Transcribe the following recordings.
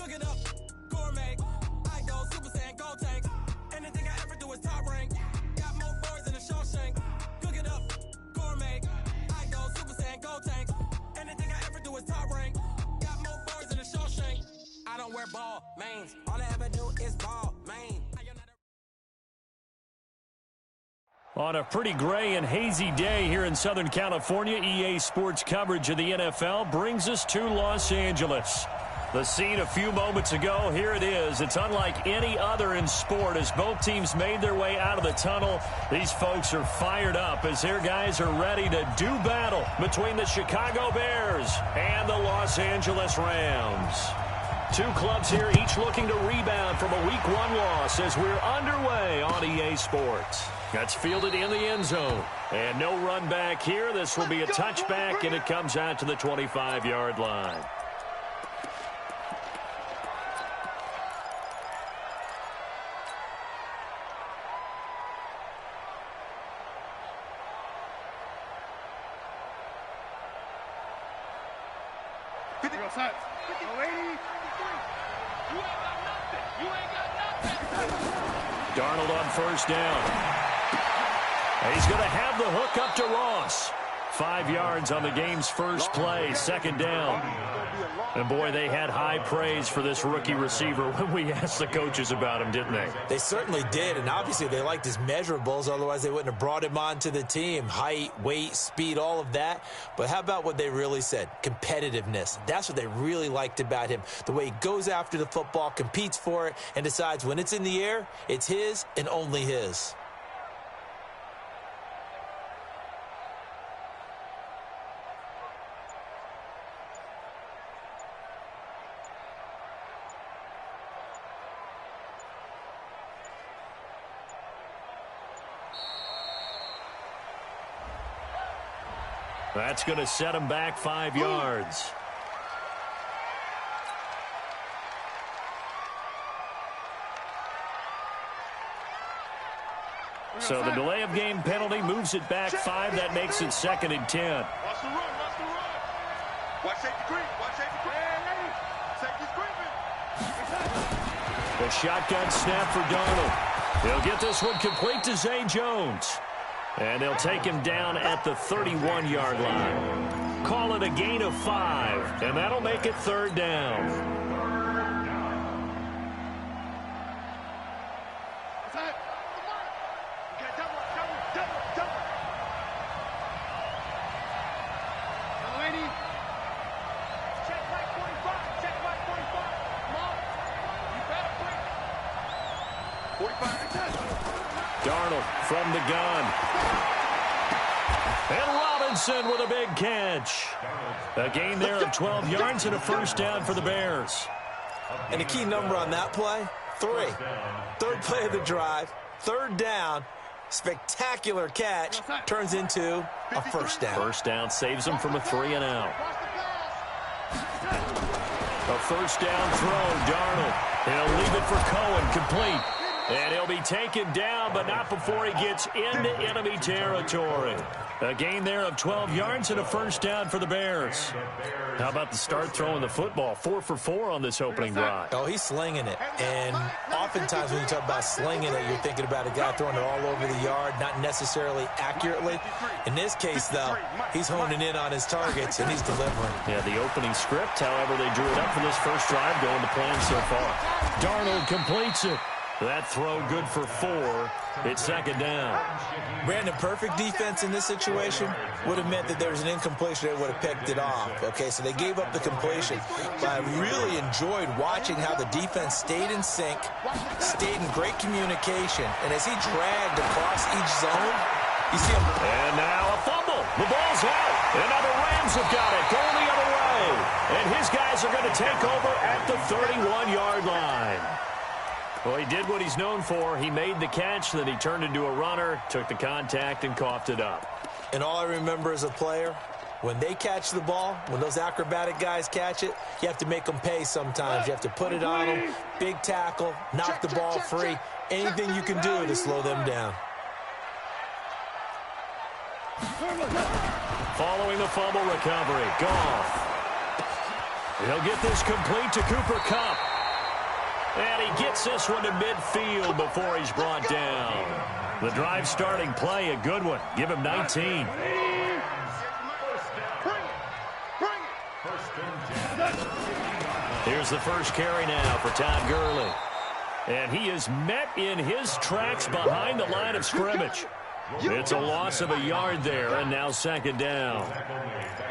Cook it up, gourmet. I go Super Saiyan, gold tank. Anything I ever do is top rank. Got more boys than a Shawshank. Cook it up, gourmet. I go Super Saiyan, gold tank. Anything I ever do is top rank. Got more boys than a Shawshank. I don't wear ball mains. All I ever do is ball main. On a pretty gray and hazy day here in Southern California, EA Sports coverage of the NFL brings us to Los Angeles. The scene a few moments ago, here it is. It's unlike any other in sport as both teams made their way out of the tunnel. These folks are fired up as their guys are ready to do battle between the Chicago Bears and the Los Angeles Rams. Two clubs here, each looking to rebound from a Week 1 loss as we're underway on EA Sports. That's fielded in the end zone. And no run back here. This will be a touchback, and it comes out to the 25-yard line. Darnold on first down. He's going to have the hook up to Ross. 5 yards on the game's first play, second down. And, boy, they had high praise for this rookie receiver when we asked the coaches about him, didn't they? They certainly did, and obviously they liked his measurables. Otherwise, they wouldn't have brought him onto the team. Height, weight, speed, all of that. But how about what they really said? Competitiveness. That's what they really liked about him. The way he goes after the football, competes for it, and decides when it's in the air, it's his and only his. That's going to set him back 5 yards. So the delay of game penalty moves it back 5. That makes it 2nd and 10. Watch the run, watch the run. Watch safety creep, watch safety creep. Safety's creeping. The shotgun snap for Darnold. He'll get this one complete to Zay Jones. And they'll take him down at the 31-yard line. Call it a gain of 5, and that'll make it 3rd down. Darnold from the gun. And Robinson with a big catch. A gain there of 12 yards and a first down for the Bears. And the key number on that play, 3. Third play of the drive, 3rd down. Spectacular catch turns into a first down. First down saves them from a 3-and-out. A first down throw, Darnold. He'll leave it for Cohen, complete. And he'll be taken down, but not before he gets into enemy territory. A gain there of 12 yards and a first down for the Bears. How about the start throwing the football? 4 for 4 on this opening drive. Oh, he's slinging it. And oftentimes when you talk about slinging it, you're thinking about a guy throwing it all over the yard, not necessarily accurately. In this case, though, he's honing in on his targets, and he's delivering. Yeah, the opening script, however, they drew it up for this first drive going to plan so far. Darnold completes it. That throw good for 4. It's 2nd down. Brandon, perfect defense in this situation would have meant that there was an incompletion. They would have picked it off. Okay, so they gave up the completion. But I really enjoyed watching how the defense stayed in sync, stayed in great communication. And as he dragged across each zone, you see him. And now a fumble. The ball's out. And now the Rams have got it going the other way. And his guys are going to take over at the 31-yard line. Well, he did what he's known for. He made the catch, then he turned into a runner, took the contact, and coughed it up. And all I remember as a player, when they catch the ball, when those acrobatic guys catch it, you have to make them pay sometimes. You have to put it on them, big tackle, knock the ball free, anything you can do to slow them down. Following the fumble recovery, Goff. He'll get this complete to Cooper Kupp. And he gets this one to midfield before he's brought down. The drive starting play, a good one. Give him 19. Here's the first carry now for Todd Gurley. And he is met in his tracks behind the line of scrimmage. It's a loss of a yard there, and now second down.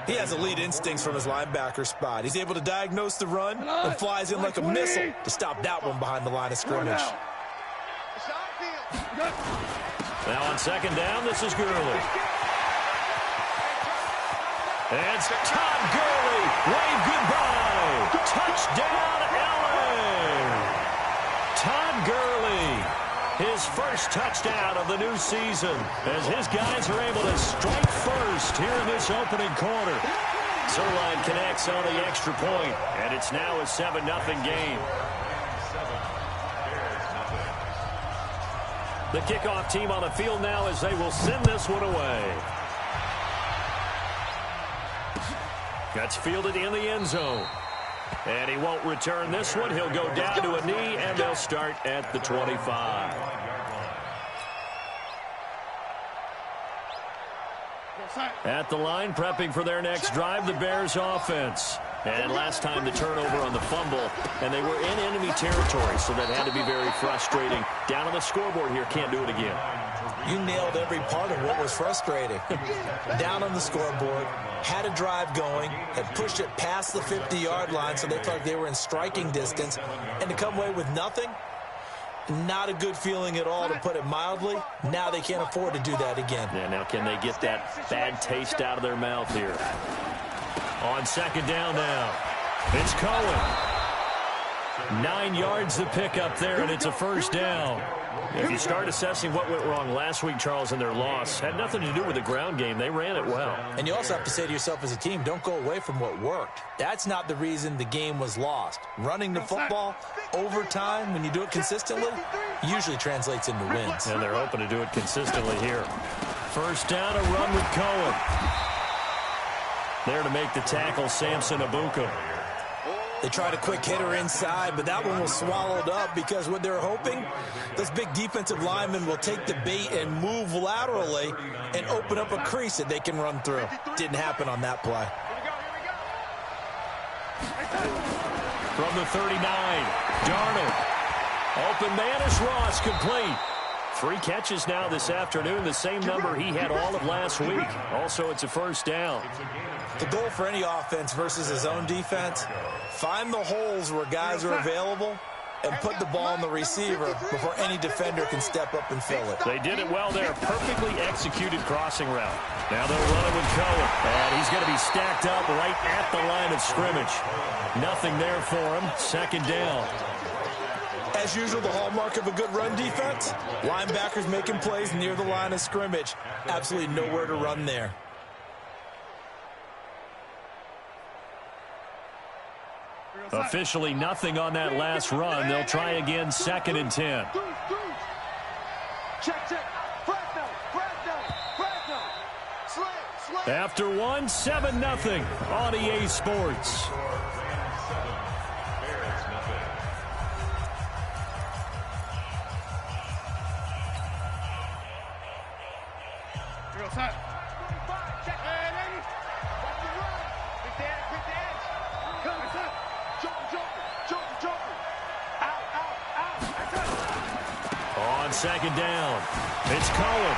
He has elite instincts from his linebacker spot. He's able to diagnose the run and flies in like a missile to stop that one behind the line of scrimmage. Now on second down, this is Gurley. And it's Todd Gurley. Wave goodbye. Touchdown, LA. Todd Gurley. His first touchdown of the new season as his guys are able to strike first here in this opening quarter. Zerline connects on the extra point, and it's now a 7-0 game. The kickoff team on the field now as they will send this one away. That's fielded in the end zone. And he won't return this one. He'll go down to a knee, and they'll start at the 25. At the line, prepping for their next drive, the Bears offense. And last time the turnover on the fumble, and they were in enemy territory, so that had to be very frustrating. Down on the scoreboard here, can't do it again. You nailed every part of what was frustrating. Down on the scoreboard, had a drive going, had pushed it past the 50-yard line so they felt like they were in striking distance, and to come away with nothing, not a good feeling at all, to put it mildly. Now they can't afford to do that again. Yeah, now can they get that bad taste out of their mouth here? On second down now, it's Cohen. 9 yards to pick up there, and it's a first down. If you start assessing what went wrong last week, Charles, in their loss, had nothing to do with the ground game. They ran it well. And you also have to say to yourself as a team, don't go away from what worked. That's not the reason the game was lost. Running the football over time, when you do it consistently, usually translates into wins. And they're hoping to do it consistently here. First down, a run with Cohen. There to make the tackle, Samson Abuka. They tried a quick hitter inside, but that one was swallowed up because what they're hoping, those big defensive linemen will take the bait and move laterally and open up a crease that they can run through. Didn't happen on that play. From the 39, Darnold. Open man is Ross, complete. 3 catches now this afternoon, the same number he had all of last week. Also, it's a first down. The goal for any offense versus his own defense, find the holes where guys are available and put the ball on the receiver before any defender can step up and fill it. They did it well there. Perfectly executed crossing route. Now they'll run it with Cohen. And he's going to be stacked up right at the line of scrimmage. Nothing there for him. Second down. As usual, the hallmark of a good run defense, linebackers making plays near the line of scrimmage. Absolutely nowhere to run there. Officially nothing on that last run. They'll try again, second and 10. After one, 7-0 on EA Sports. On second down, it's Cohen.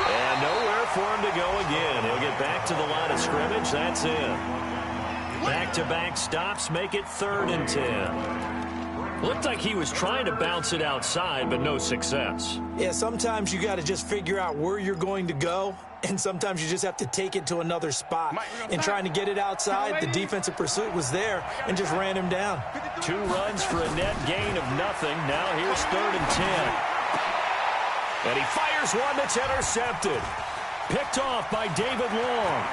And nowhere for him to go again. He'll get back to the line of scrimmage. That's it. Back-to-back stops make it 3rd and 10. Looked like he was trying to bounce it outside, but no success. Yeah, sometimes you got to just figure out where you're going to go, and sometimes you just have to take it to another spot. In trying to get it outside, the defensive pursuit was there and just ran him down. 2 runs for a net gain of nothing. Now here's 3rd and 10. And he fires one that's intercepted. Picked off by David Long.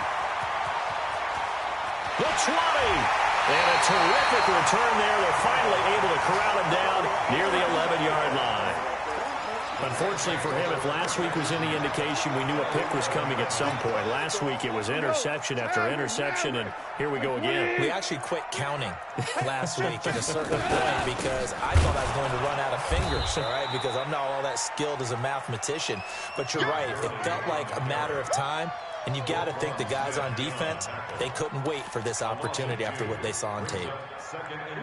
The 20. And a terrific return there. They're finally able to corral him down near the 11-yard line. Unfortunately for him, if last week was any indication, we knew a pick was coming at some point. Last week it was interception after interception, and here we go again. We actually quit counting last week at a certain point because I thought I was going to run out of fingers, all right, because I'm not all that skilled as a mathematician. But you're right. It felt like a matter of time, and you got to think the guys on defense, they couldn't wait for this opportunity after what they saw on tape.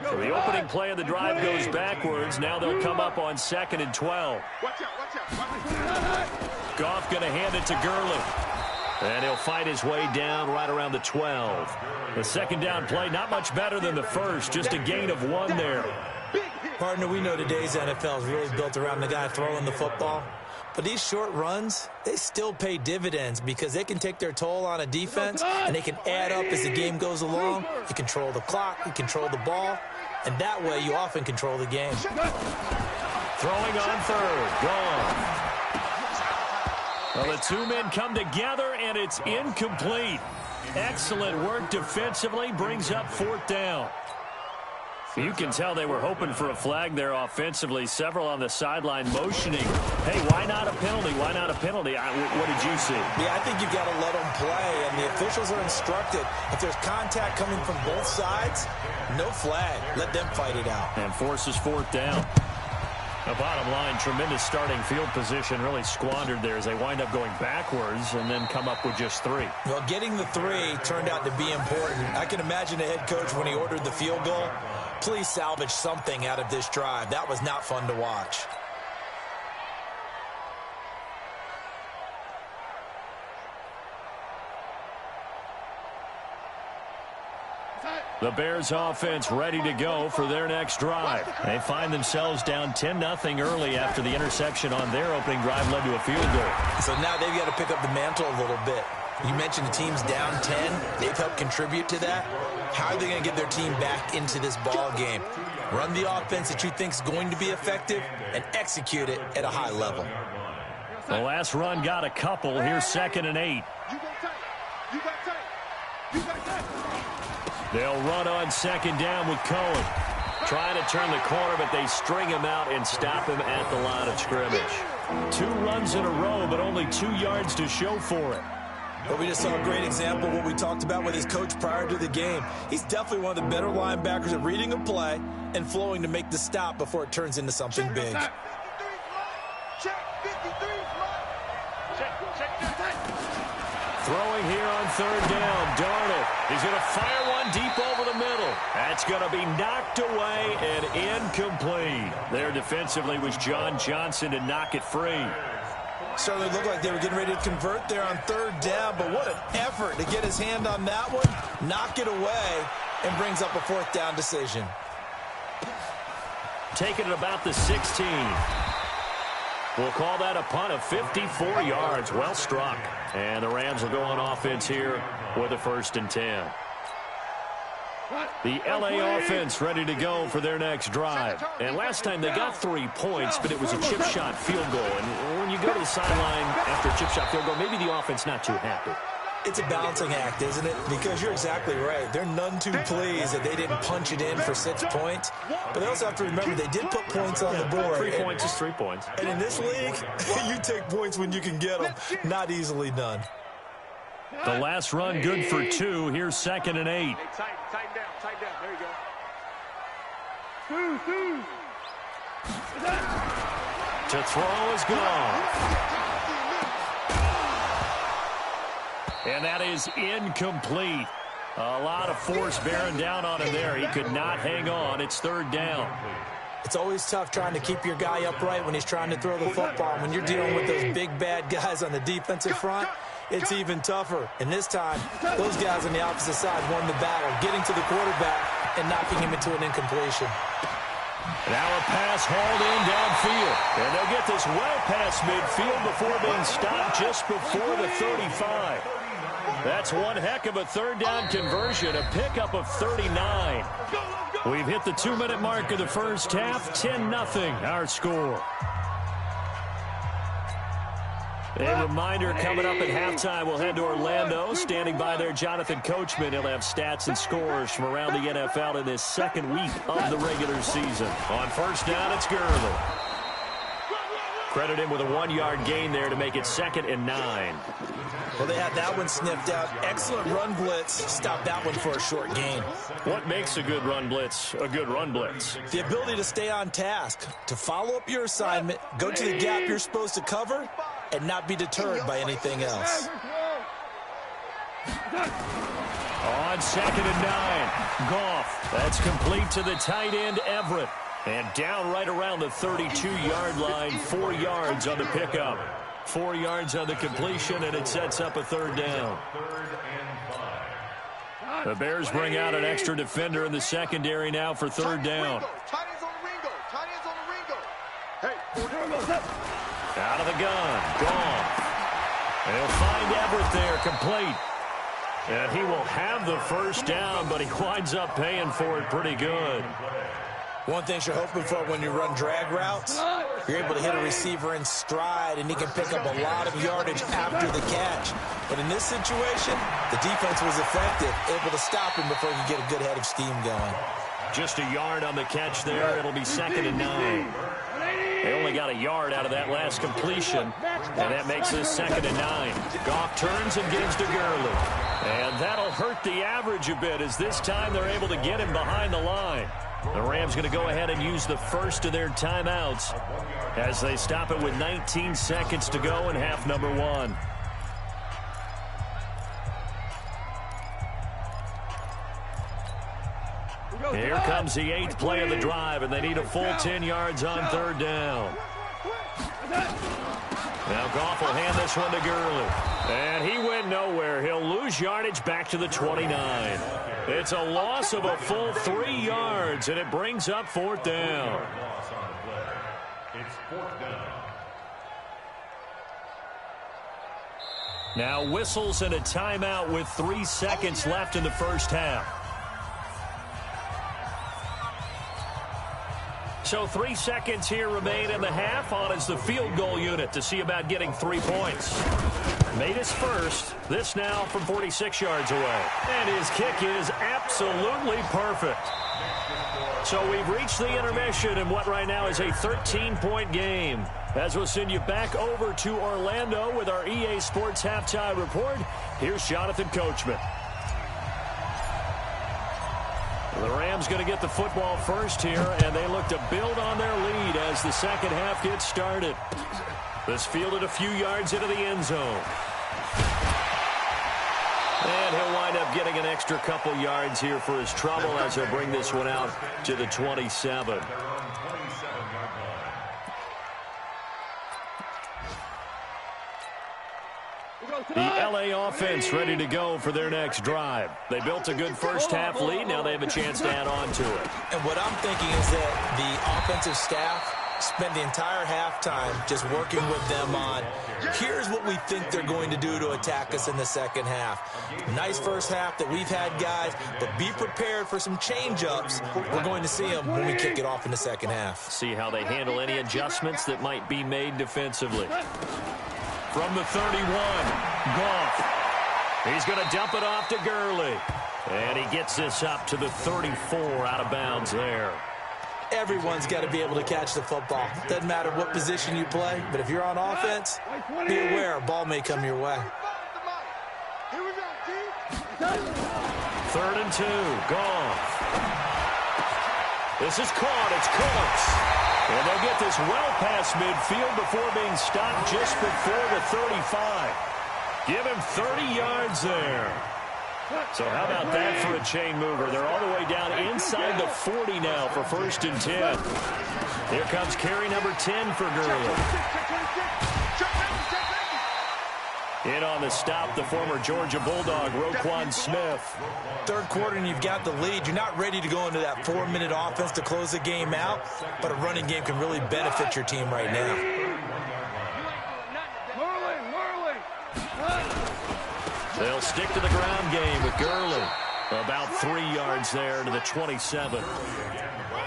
So the opening play of the drive goes backwards. Now they'll come up on 2nd and 12. Goff going to hand it to Gurley. And he'll fight his way down right around the 12. The second down play, not much better than the first. Just a gain of 1 there. Partner, we know today's NFL is really built around the guy throwing the football. But these short runs, they still pay dividends because they can take their toll on a defense, and they can add up as the game goes along. You control the clock, you control the ball, and that way you often control the game. Throwing on 3rd, gone. Well, the two men come together, and it's incomplete. Excellent work defensively, brings up 4th down. You can tell they were hoping for a flag there offensively. Several on the sideline motioning. Hey, why not a penalty? Why not a penalty? What did you see? Yeah, I think you've got to let them play, and the officials are instructed. If there's contact coming from both sides, no flag. Let them fight it out. And forces 4th down. The bottom line, tremendous starting field position, really squandered there as they wind up going backwards and then come up with just 3. Well, getting the 3 turned out to be important. I can imagine the head coach when he ordered the field goal. Please salvage something out of this drive. That was not fun to watch. The Bears offense ready to go for their next drive. They find themselves down 10-0 early after the interception on their opening drive led to a field goal. So now they've got to pick up the mantle a little bit. You mentioned the team's down 10. They've helped contribute to that. How are they going to get their team back into this ball game? Run the offense that you think is going to be effective and execute it at a high level. The last run got a couple. Here's 2nd and 8. They'll run on 2nd down with Cohen. Trying to turn the corner, but they string him out and stop him at the line of scrimmage. 2 runs in a row, but only 2 yards to show for it. But we just saw a great example of what we talked about with his coach prior to the game. He's definitely one of the better linebackers at reading a play and flowing to make the stop before it turns into something big. Throwing here on 3rd down, Darnold. He's going to fire one deep over the middle. That's going to be knocked away and incomplete. There defensively was John Johnson to knock it free. Certainly looked like they were getting ready to convert there on 3rd down, but what an effort to get his hand on that one, knock it away, and brings up a 4th down decision. Taking it about the 16. We'll call that a punt of 54 yards. Well struck. And the Rams will go on offense here with a 1st and 10. The L.A. offense ready to go for their next drive. And last time they got 3 points, but it was a chip shot field goal. And when you go to the sideline after a chip shot field goal, maybe the offense not too happy. It's a balancing act, isn't it? Because you're exactly right. They're none too pleased that they didn't punch it in for 6 points. But they also have to remember they did put points on the board. 3 points is 3 points. And in this league, you take points when you can get them. Not easily done. The last run good for 2. Here's 2nd and 8. Tighten down. There you go. To throw is gone. And that is incomplete. A lot of force bearing down on him there. He could not hang on. It's 3rd down. It's always tough trying to keep your guy upright when he's trying to throw the football. When you're dealing with those big, bad guys on the defensive front, it's even tougher. And this time, those guys on the opposite side won the battle, getting to the quarterback and knocking him into an incompletion. Now a pass hauled in downfield. And they'll get this well past midfield before being stopped just before the 35. That's one heck of a 3rd down conversion, a pickup of 39. We've hit the 2-minute mark of the first half, 10-0 our score. A reminder coming up at halftime, we'll head to Orlando. Standing by there, Jonathan Coachman. He'll have stats and scores from around the NFL in this 2nd week of the regular season. On 1st down, it's Gurley. Credit him with a 1-yard gain there to make it 2nd and 9. Well, they had that one sniffed out. Excellent run blitz. Stop that one for a short gain. What makes a good run blitz a good run blitz? The ability to stay on task, to follow up your assignment, go to the gap you're supposed to cover, and not be deterred by anything else. On 2nd and 9, Goff. That's complete to the tight end, Everett. And down right around the 32-yard line, 4 yards on the pickup. 4 yards on the completion, and it sets up a 3rd down. The Bears bring out an extra defender in the secondary now for 3rd down. Out of the gun, Goff. They'll find Everett there, complete. And he will have the 1st down, but he winds up paying for it pretty good. One thing you're hoping for when you run drag routes, you're able to hit a receiver in stride, and he can pick up a lot of yardage after the catch. But in this situation, the defense was effective, able to stop him before he could get a good head of steam going. Just a yard on the catch there. It'll be 2nd and 9. They only got a yard out of that last completion, and that makes this 2nd and 9. Goff turns and gives to Gurley. And that'll hurt the average a bit, as this time they're able to get him behind the line. The Rams going to go ahead and use the first of their timeouts as they stop it with 19 seconds to go in half number 1. Here comes the 8th play of the drive, and they need a full 10 yards on 3rd down. Now Goff will hand this one to Gurley. And he went nowhere. He'll lose yardage back to the 29. It's a loss of a full 3 yards, and it brings up 4th down. Now whistles and a timeout with 3 seconds left in the first half. So 3 seconds here remain in the half. On is the field goal unit to see about getting 3 points. Made his first. This now from 46 yards away. And his kick is absolutely perfect. So we've reached the intermission in what right now is a 13-point game. As we'll send you back over to Orlando with our EA Sports Halftime Report, here's Jonathan Coachman. The Rams going to get the football first here, and they look to build on their lead as the second half gets started. This fielded a few yards into the end zone. And he'll wind up getting an extra couple yards here for his trouble as he'll bring this one out to the 27. The LA offense ready to go for their next drive. They built a good first-half lead. Now they have a chance to add on to it. And what I'm thinking is that the offensive staff spent the entire halftime just working with them on, here's what we think they're going to do to attack us in the second half. Nice first half that we've had, guys, but be prepared for some change-ups. We're going to see them when we kick it off in the second half. See how they handle any adjustments that might be made defensively. From the 31, Goff. He's going to dump it off to Gurley. And he gets this up to the 34 out of bounds there. Everyone's got to be able to catch the football. Doesn't matter what position you play, but if you're on offense, be aware a ball may come your way. 3rd and 2, Goff. This is caught. It's Coates. And they'll get this well past midfield before being stopped just before the 35. Give him 30 yards there. So how about that for a chain mover? They're all the way down inside the 40 now for 1st and 10. Here comes carry number 10 for Gurley. In on the stop, the former Georgia Bulldog, Roquan Smith. Third quarter and you've got the lead. You're not ready to go into that 4-minute offense to close the game out, but a running game can really benefit your team right now. They'll stick to the ground game with Gurley. About 3 yards there to the 27.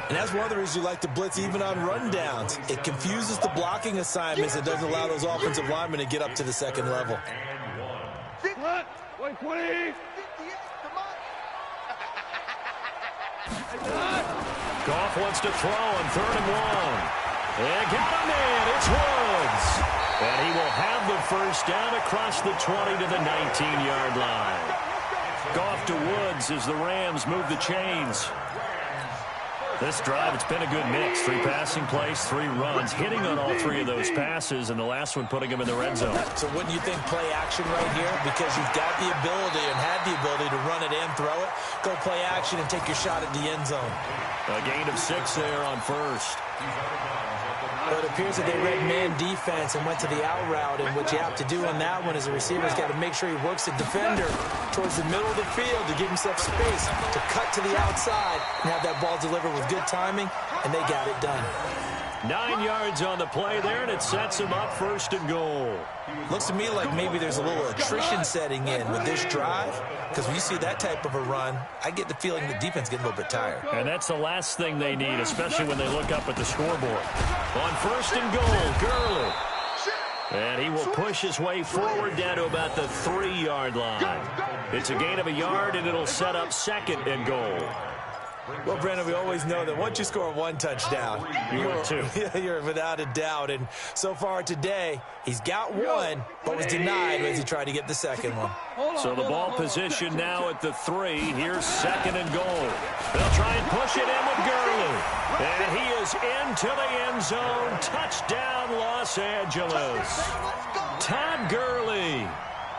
And that's one of the reasons you like to blitz even on rundowns. It confuses the blocking assignments. It doesn't allow those offensive linemen to get up to the second level. Goff wants to throw on 3rd and 1. And got him in. It's Woods. And he will have the first down across the 20 to the 19-yard line. Off to Woods as the Rams move the chains. This drive, it's been a good mix. 3 passing plays, 3 runs, hitting on all 3 of those passes, and the last one putting him in the red zone. So wouldn't you think play action right here? Because you've got the ability and had the ability to run it and throw it. Go play action and take your shot at the end zone. A gain of 6 there on first. But it appears that they read man defense and went to the out route, and what you have to do on that one is the receiver's got to make sure he works the defender towards the middle of the field to give himself space to cut to the outside and have that ball delivered with good timing, and they got it done. 9 yards on the play there, and it sets him up 1st and goal. Looks to me like maybe there's a little attrition setting in with this drive, because when you see that type of a run, I get the feeling the defense gets a little bit tired. And that's the last thing they need, especially when they look up at the scoreboard. On 1st and goal, Gurley. And he will push his way forward down to about the 3-yard line. It's a gain of 1 yard, and it'll set up 2nd and goal. Well, Brandon, we always know that once you score 1 touchdown, you're without a doubt. And so far today, he's got 1, but was denied as he tried to get the 2nd one. So the ball position now at the 3. Here's 2nd and goal. They'll try and push it in with Gurley. And he is into the end zone. Touchdown, Los Angeles. Todd Gurley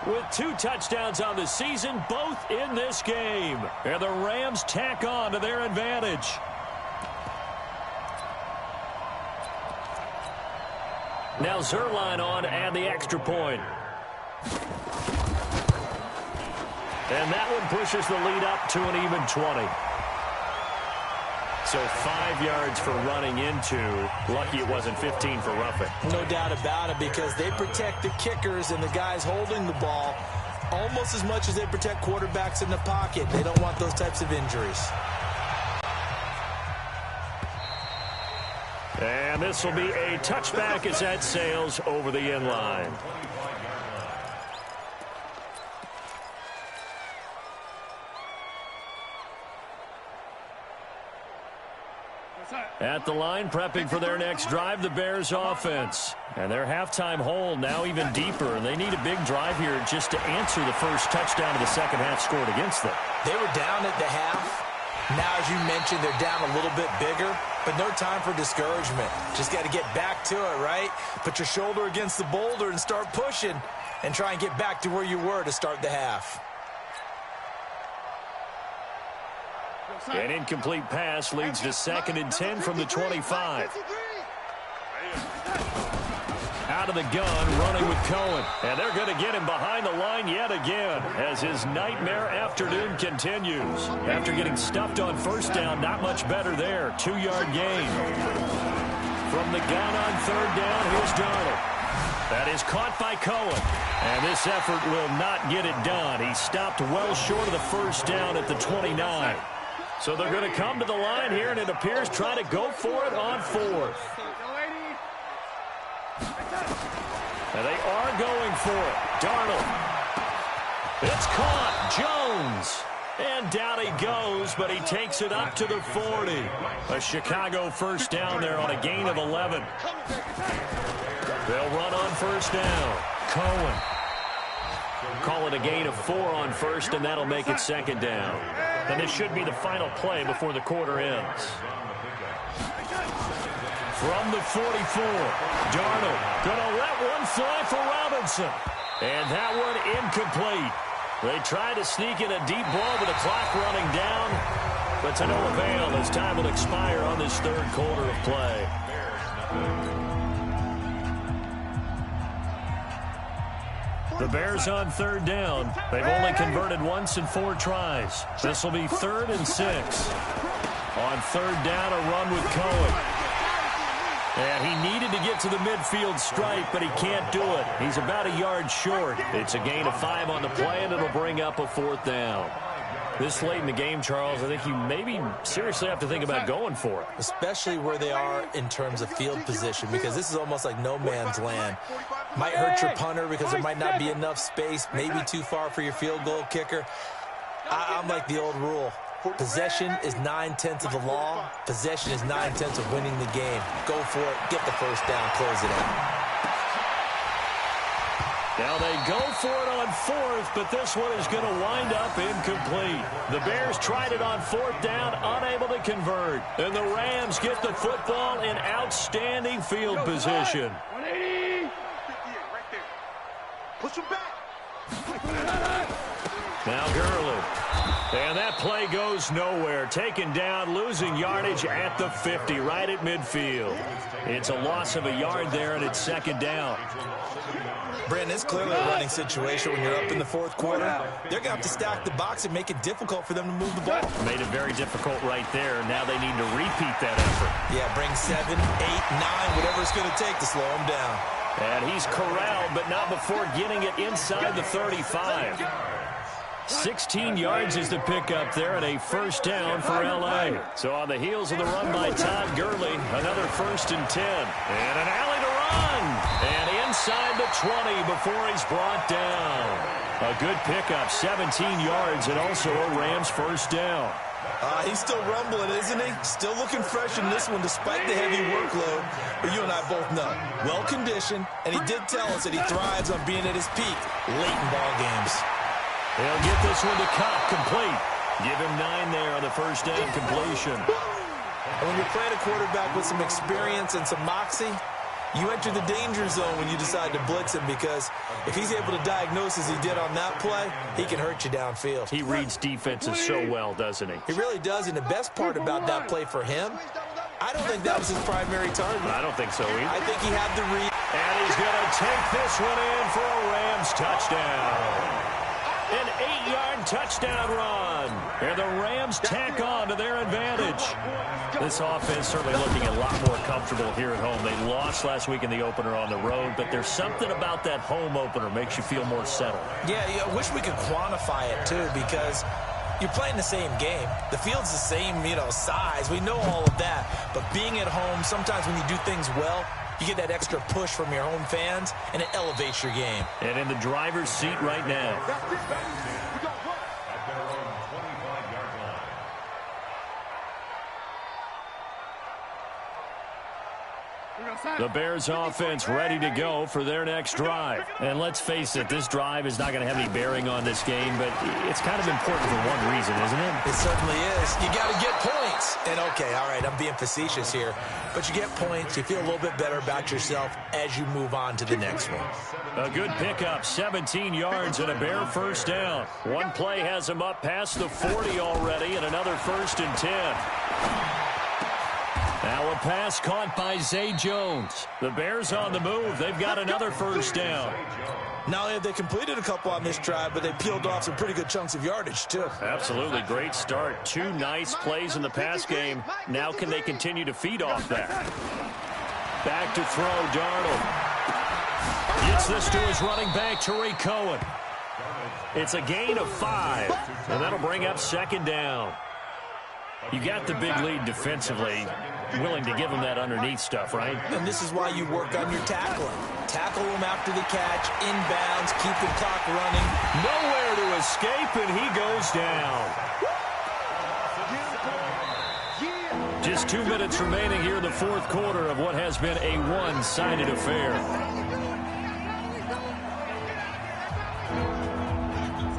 with 2 touchdowns on the season, both in this game. And the Rams tack on to their advantage. Now Zerline on and the extra point. And that one pushes the lead up to an even 20. So 5 yards for running into. Lucky it wasn't 15 for roughing. No doubt about it, because they protect the kickers and the guys holding the ball almost as much as they protect quarterbacks in the pocket. They don't want those types of injuries. And this will be a touchback as that sails over the end line. At the line, prepping for their next drive, the Bears offense. And their halftime hole now even deeper. And they need a big drive here just to answer the first touchdown of the second half scored against them. They were down at the half. Now, as you mentioned, they're down a little bit bigger, but no time for discouragement. Just got to get back to it, right? Put your shoulder against the boulder and start pushing and try and get back to where you were to start the half. An incomplete pass leads to 2nd and 10 from the 25. Out of the gun, running with Cohen. And they're going to get him behind the line yet again as his nightmare afternoon continues. After getting stuffed on 1st down, not much better there. 2-yard gain. From the gun on 3rd down, here's Darnold. That is caught by Cohen. And this effort will not get it done. He stopped well short of the 1st down at the 29. So they're going to come to the line here, and it appears try to go for it on 4th. And they are going for it. Darnold. It's caught. Jones. And down he goes, but he takes it up to the 40. A Chicago 1st down there on a gain of 11. They'll run on 1st down. Cohen. Call it a gain of 4 on 1st, and that'll make it 2nd down. And this should be the final play before the quarter ends. From the 44, Darnold gonna let one fly for Robinson. And that one incomplete. They tried to sneak in a deep ball with the clock running down, but to no avail as time will expire on this 3rd quarter of play. The Bears on 3rd down. They've only converted once in 4 tries. This will be 3rd and 6. On 3rd down, a run with Cohen. And he needed to get to the midfield stripe, but he can't do it. He's about a yard short. It's a gain of 5 on the play, and it'll bring up a 4th down. This late in the game, Charles, I think you maybe seriously have to think about going for it. Especially where they are in terms of field position, because this is almost like no man's land. Might hurt your punter because there might not be enough space, maybe too far for your field goal kicker. I'm like the old rule. Possession is 9/10 of the law. Possession is 9/10 of winning the game. Go for it. Get the first down. Close it out. Now they go for it on fourth, but this one is going to wind up incomplete. The Bears tried it on fourth down, unable to convert. And the Rams get the football in outstanding field position. 180. 58 right there. Push him back. Now Gurley. And that play goes nowhere. Taken down, losing yardage at the 50, right at midfield. It's a loss of a yard there, and it's second down. Brandon, it's clearly a running situation when you're up in the fourth quarter. They're going to have to stack the box and make it difficult for them to move the ball. Made it very difficult right there. Now they need to repeat that effort. Yeah, bring 7, 8, 9, whatever it's going to take to slow him down. And he's corralled, but not before getting it inside the 35. 16 yards is the pickup there, and a first down for L.A. So on the heels of the run by Todd Gurley, another 1st and 10. And an alley to run. And inside the 20 before he's brought down. A good pickup, 17 yards, and also a Rams first down. He's still rumbling, isn't he? Still looking fresh in this one despite the heavy workload. But you and I both know, well-conditioned, and he did tell us that he thrives on being at his peak late in ball games. He'll get this one to Cobb, complete. Give him 9 there on the first down completion. And when you're playing a quarterback with some experience and some moxie, you enter the danger zone when you decide to blitz him, because if he's able to diagnose as he did on that play, he can hurt you downfield. He reads defenses so well, doesn't he? He really does, and the best part about that play for him, I don't think that was his primary target. I don't think so either. I think he had the read. And he's going to take this one in for a Rams touchdown. An 8-yard touchdown run. And the Rams tack on to their advantage. This offense certainly looking a lot more comfortable here at home. They lost last week in the opener on the road, but there's something about that home opener makes you feel more settled. Yeah, I wish we could quantify it, too, because you're playing the same game. The field's the same, size. We know all of that. But being at home, sometimes when you do things well, you get that extra push from your home fans, and it elevates your game. And in the driver's seat right now. The Bears offense ready to go for their next drive. And let's face it, this drive is not going to have any bearing on this game, but it's kind of important for one reason, isn't it? It certainly is. You got to get points. And okay, all right, I'm being facetious here, but you get points, you feel a little bit better about yourself as you move on to the next one. A good pickup, 17 yards and a Bear first down. One play has him up past the 40 already, and another 1st and 10. Now a pass caught by Zay Jones. The Bears on the move. They've got another first down. Not only have they completed a couple on this drive, but they peeled off some pretty good chunks of yardage, too. Absolutely. Great start. 2 nice plays in the pass game. Now can they continue to feed off that? Back to throw, Darnold. Gets this to his running back, Tariq Cohen. It's a gain of 5, and that'll bring up second down. You got the big lead defensively, willing to give them that underneath stuff, right? And this is why you work on your tackling. Tackle them after the catch, inbounds, keep the clock running. Nowhere to escape, and he goes down. Just 2 minutes remaining here in the fourth quarter of what has been a one-sided affair.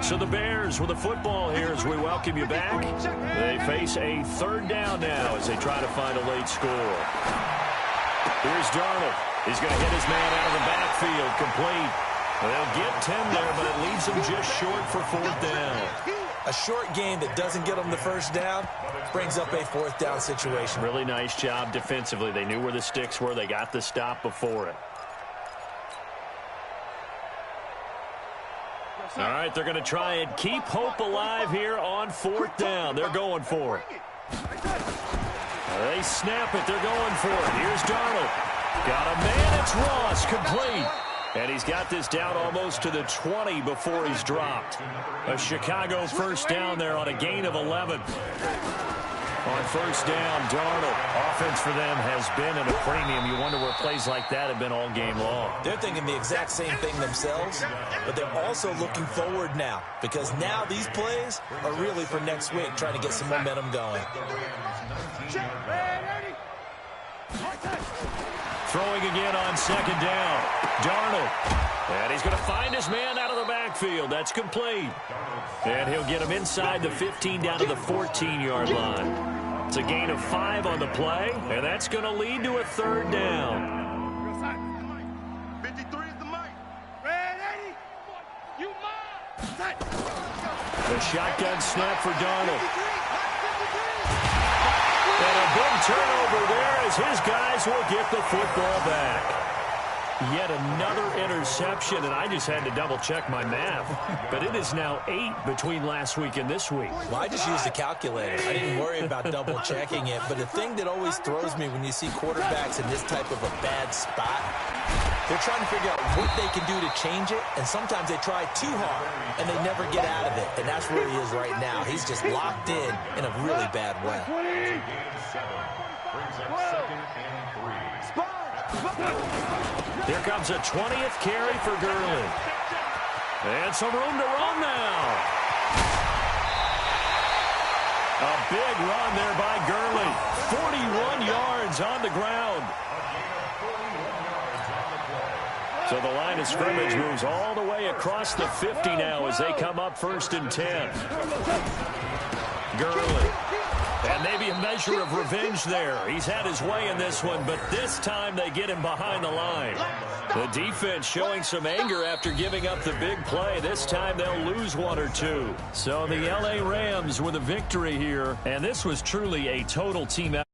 So the Bears with the football here as we welcome you back. They face a third down now as they try to find a late score. Here's Darnold. He's going to hit his man out of the backfield, complete. They'll get 10 there, but it leaves them just short for 4th down. A short game that doesn't get them the first down brings up a 4th down situation. Really nice job defensively. They knew where the sticks were. They got the stop before it. All right, they're going to try and keep hope alive here on 4th down. They're going for it. They snap it. They're going for it. Here's Darnold. Got a man. It's Ross, complete. And he's got this down almost to the 20 before he's dropped. A Chicago first down there on a gain of 11. On first down, Darnold. Offense for them has been at a premium. You wonder where plays like that have been all game long. They're thinking the exact same thing themselves, but they're also looking forward now because now these plays are really for next week, trying to get some momentum going. Throwing again on second down. Darnold. And he's going to find his man out of the backfield. That's complete. And he'll get him inside the 15 down to the 14-yard line. It's a gain of 5 on the play, and that's going to lead to a third down. 53 is the mic. Ready? You mind? The shotgun snap for Darnold. And a big turnover there as his guys will get the football back. Yet another interception, and I just had to double-check my math. But it is now 8 between last week and this week. Well, I just used the calculator. I didn't worry about double-checking it. But the thing that always throws me when you see quarterbacks in this type of a bad spot, they're trying to figure out what they can do to change it, and sometimes they try too hard, and they never get out of it. And that's where he is right now. He's just locked in a really bad way. Here comes a 20th carry for Gurley. And some room to run now. A big run there by Gurley. 41 yards on the ground. So the line of scrimmage moves all the way across the 50 now as they come up 1st and 10. Gurley. And maybe a measure of revenge there. He's had his way in this one, but this time they get him behind the line. The defense showing some anger after giving up the big play. This time they'll lose 1 or 2. So the LA Rams with a victory here, and this was truly a total team effort.